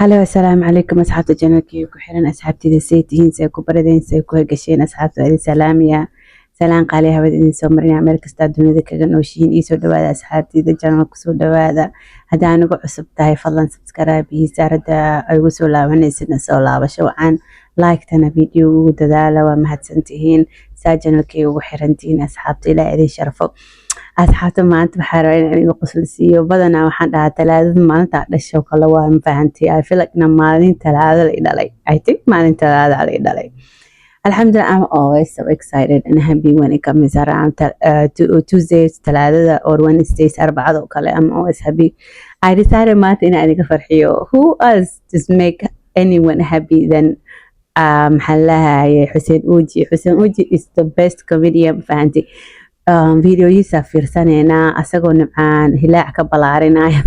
هلا والسلام عليكم أصحاب الجنة كحرن أصحابتي دسيتين سيكو بردين سيكو هجشين أصحابتي هذه سلامية سلام قاليها بدين سومرين عمل كستا دنيا كجن وشين إيسو دوادا أصحابتي دجنا كسو دوادا هذا نقول عصب تاي فضلا سبسكرايبي ساردا أيوسو لا ونسينا سولا وشو عن لايك تنا فيديو ددالا وما هتسنتهين ساجن الكي وحرنتين أصحابتي لا إذا شرفوا asxaabta maanta waxaa rabaa in aniga qoslisiiyo badanaa waxaan dhahaa talaadada maalinta dhasho kale waa mafahantii I feel like na maalin talaada la dhalay I think maalin talaada la dhalay alhamdulillah I'm always so excited and happy when it comes around Tuesdays talaadada or Wednesdays arbacada oo kale I'm always happy I decided maanta in aniga farxiyo who else to make anyone happy than maxaa Xuseen Uji is the best comedian fahantii فيديوهيسا فيرسانينا أساقو نمعان هلاع كبالارينايو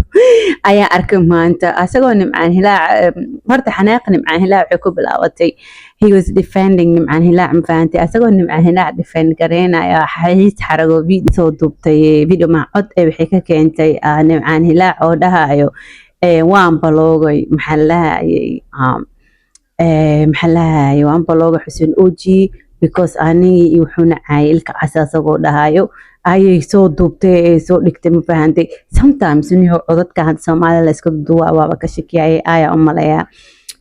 أيا أركب مانتا أساقو نمعان هلاع هرتا حناق نمعان هلاع عكو بلاوتي he was defending نمعان هلاع مفانتي أساقو نمعان هلاع defend كارينا يا حيث حرقو فيديو سو دوبتي فيديو مع عد بحيكا كينتي نمعان هلاع عودهايو وان بلوغي محلها وان بلوغي حسين أوجي because ani wuxuuna caayilka asaasagoo dhahayo ayay soo duubtay soo dhigtay ma fahantay sometimes inuu codadka had Soomaaliya la iska duwaa waaba ka shakiyay ayaa u maleeyaa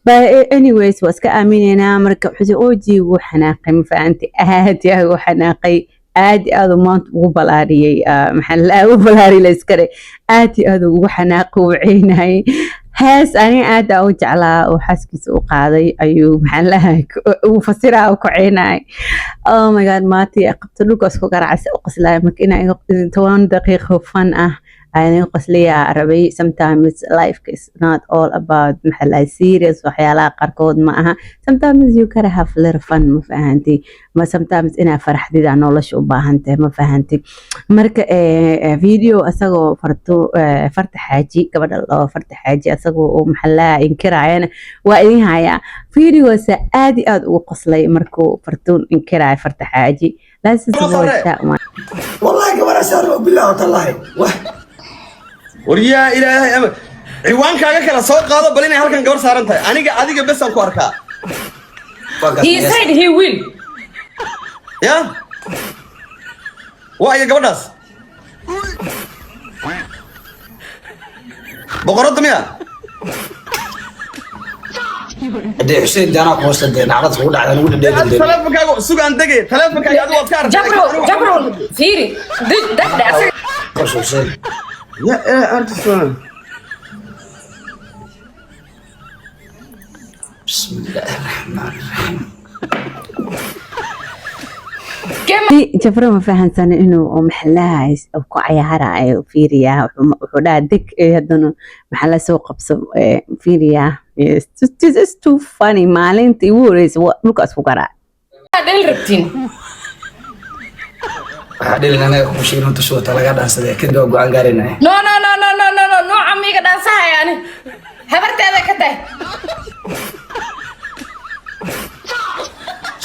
but anyways waa iska aaminayna marka Xuseen Oji wuu xanaaqay ma fahantay aad yaa wuu xanaaqay aad maanta ugu balaariyay maxaa ugu balaari la iskare aad ugu xanaaqay uu ceenay hees ani aad u jeclaa oo xaskiisa u qaaday ayuu uu fasiraa ku ceenay oh my god maati qabto dhulkaas ku garaacay u qoslay marka inay 10 daqiiqo fan ah ayaan qoslaya Arabi sometimes life is not all about maxaa serious waxyaalaha qarkood ma aha sometimes you gotta have a little fun ma fahanti ma sometimes ina farxadida nolosha u baahantahay ma fahanti marka video asagoo farta xaaji gabadha loo farta xaaji asagoo maxaa inkiraayana waa idin haya video sa aad ugu qoslay markuu fartuun inkiraay farta xaaji laasis wallahi gabadha saaro billahi tallahi وريا إلهي عوان كاغا كلا سو قادو بل inay halkan gabar saaran tahay adiga bes aan ku arkaa he said he will yeah waa ay gabadhaas boqorada miya hadii Xuseen Jaana ku hoostay nacrad ugu dhacday ugu dhadheeday telefonkaaga sugan dagay telefonkaaga adigu waad ka arkaa jabro fiiri dad Xuseen يا أرتسون بسم الله الرحمن الرحيم جبرو ما فهمتني إنه محلها أو كعيارة فيريا وحدا دك هدنا محل سوق بسم فيريا it's too funny مالين تيوريس لوكاس فقراء هذا الربتين hadii lana ku sheegno tasoo talaga dhaansaday kadib go'aan gaarinay no amiga dhaansahay yani habarteeda ka tahay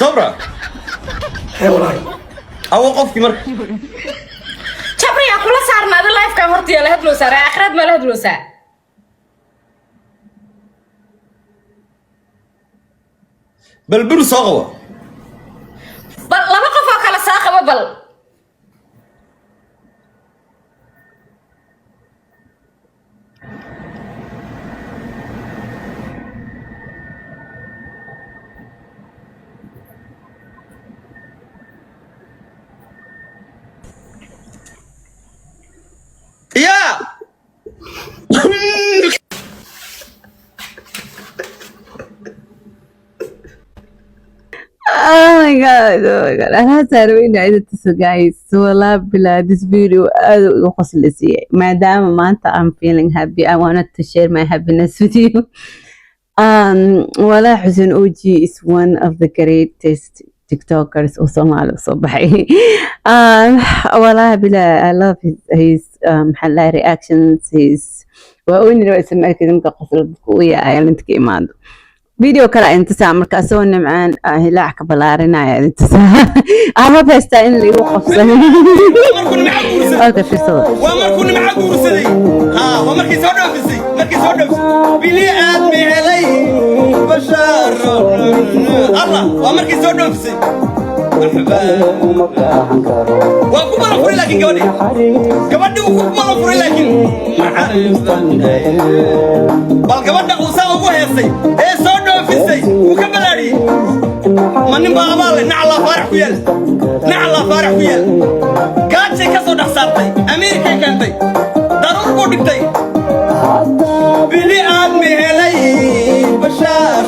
Sabra wallahi awo qofki marka Sabra ya kula saarnaada live ka hortiya la hadlo saar aakhirad ma la hadlo saar bal bur soo bal laba qof oo kala saaqaba bal يا Oh my god. أنا ساروين عيدة guys والله بلا this video قصلسي ما دام ما أنت I'm feeling happy I wanted to share my happiness with you ولا حسين أوجي is one of the greatest tiktokers وصومال صباحي والله بلا I love his محل reactions his وأوني لو اسمه كذا متقصر بقوية أيام تكيمان فيديو كلا انت سامر كاسون معان هلا كبلارنا انت انا بس ان اللي وقف اوكي في صوت وما كنا معك ورسدي وما كي سودا بسي ما كي سودا بلي ادمي علي بشار الله وما كي سودا بسي وأكو ما نفري لكن كودي كودي وأكو ما نفري لكن بل كودي أوسا أبو هسي سودا بسي وكملاري من بابا نعلا فارح ويل نعلا فارح ويل كاتشي كسو دحسارتي أمريكا كانتي ضرور بودكتي بلي آدمي هلي بشار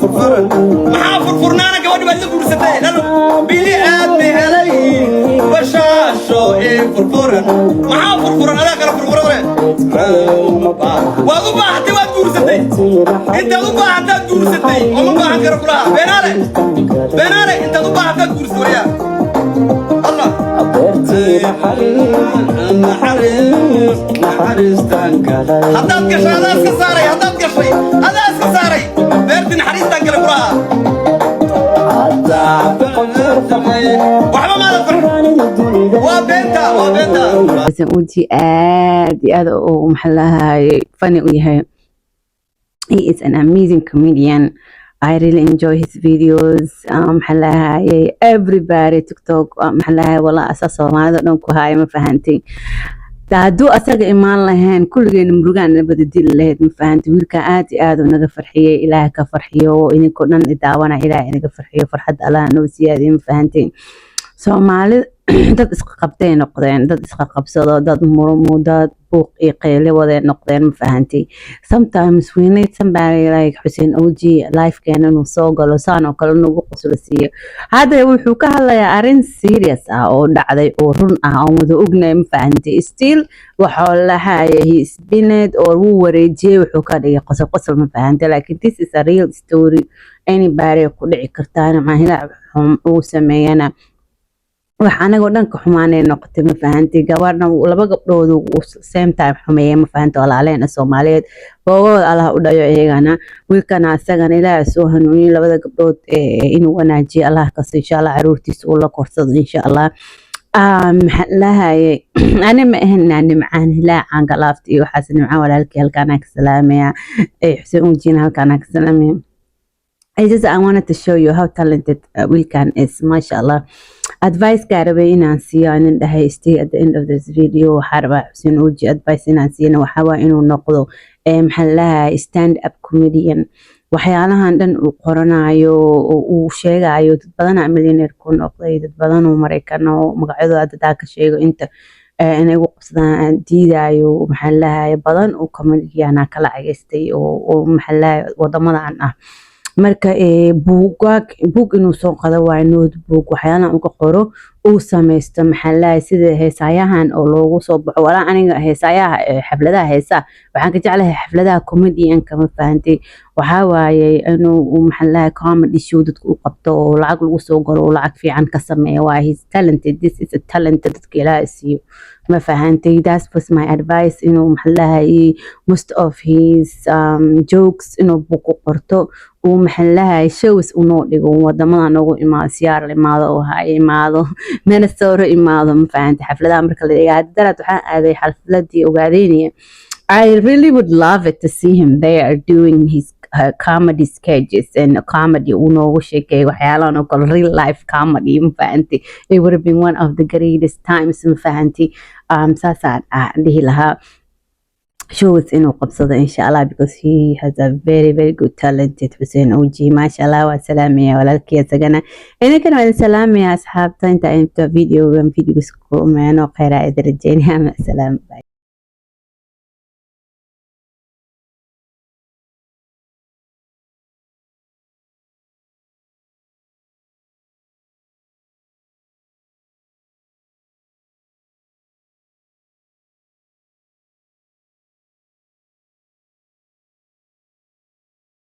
فرفرن محا فرفرنانا كوادي بلي فرستي لانو بلي آدمي هلي بشار فرفرن محا فرفرن هذا كلا فرفرن وأغبا حتى واد فرستي انت أغبا حتى فرستي ومن باها كرفلها بينالي انت أغبا حتى فرستي ويا الله هداد قشي هذا اسك ساري هداد قشي هذا اسك ساري بيرتي نحريستان كلا كراها وحبا ما نفرح وبنتا بس وجي ادي هذا ومحلها فني وياها. He is an amazing comedian. I really enjoy his videos. محلها everybody TikTok محلها والله أساسا ما هذا نوكو هاي ما فهمتي. هادو أساق إيمان لهن كل جين مروجان نبدأ ديل لهد ما فهمتي ويلك آدي ونجا فرحية إله كفرحية وإني كنا نداونا إله نجا فرحية فرحة الله نوسيادي ما فهمتي. Soomaali dad isqabtay noqdeen dad isqabsado dad murumo dad buuq iyo qeyle wada noqdeen ma fahanti. Sometimes we need somebody like Hussein Oji life keena inuu soo galo saan oo kale nagu qoslo siiyo. Hadda wuxuu ka hadlayaa arrin serious ah oo dhacday oo run ah oo wada ognay ma fahanti. Still waxa la hayaa he spined or wuu wareejiyay wuxuu ka dhigay qosol ma fahanti. Like this is a real story anybody ku dhici kartaa ma hilaa uu sameeyana waxaan anaga dhanka xumaanay noqotay ma fahanti gabarna laba gabdhood oo same time xumeeyay ma fahanti walaaleen Soomaaliyeed boogooda Allah u dhayo iyagana wiilkana asagana Ilaahay soo hanuuniyo labada gabdhood inuu wanaajiyo Allah ka sii insha Allah caruurtiisa uu la korsado insha Allah lahaye أنا ما هن نمعان لا عن قلافتي وحسن نمعان ولا الكي هالكانك سلامية حسين جينا هالكانك سلامية. I wanted to show you how talented Wilkan is, mashallah. Advice كاربي إن أنسيه أن ده stay at the end of this video حربا حسين وجي advice إن أنسيه وحوا إنه نقضه محلها stand up comedian وحيالها عندن وقرنايو وشيء تبدأنا مليونير كون نقضي تبدأنا ومريكنا ومقعدوا هذا ذاك الشيء أنت أنا وقصنا ديدايو محلها بدن وكوميديانا كلا عجستي ومحلها وضمنا عنه. marka buug inuu soo qado waa notebook waxyaana uu ka qoro uu sameesto maxallaha sida heesayahan oo loogu soo baxo wala aniga heesayaha xafladaha heesa waxaan ka jeclahay xafladaha comedian kama fahanti waxa waaye inuu maxallaha comedy show dadku u qabto oo lacag lagu soo galo lacag fiican ka sameeyo waa he's talented this is a talented kila isiyo ما فهمتي that was my advice إنه محلها most of his jokes إنه بوكو قرطو ومحلها shows ونوديو ودمنا نوغو إما سيارة إماذا وهاي إماذا من الثورة إماذا ما فهمتي حفلة أمريكا اللي قاعد درت وحان هذه حفلة دي وقاعديني I really would love it to see him there doing his comedy sketches and comedy ونوشيكي وحيالان وكل real life comedy مفهمتي it would have been one of the greatest times مفهمتي ساسان عندي لها shows إنه قبصده إن شاء الله because he has a very very good talented حسين أوجي ما شاء الله والسلامية ولكن يا سجنا إني كنا السلام يا أصحاب تنتا فيديو سكول معنا وخير إذا رجعني مع السلامة.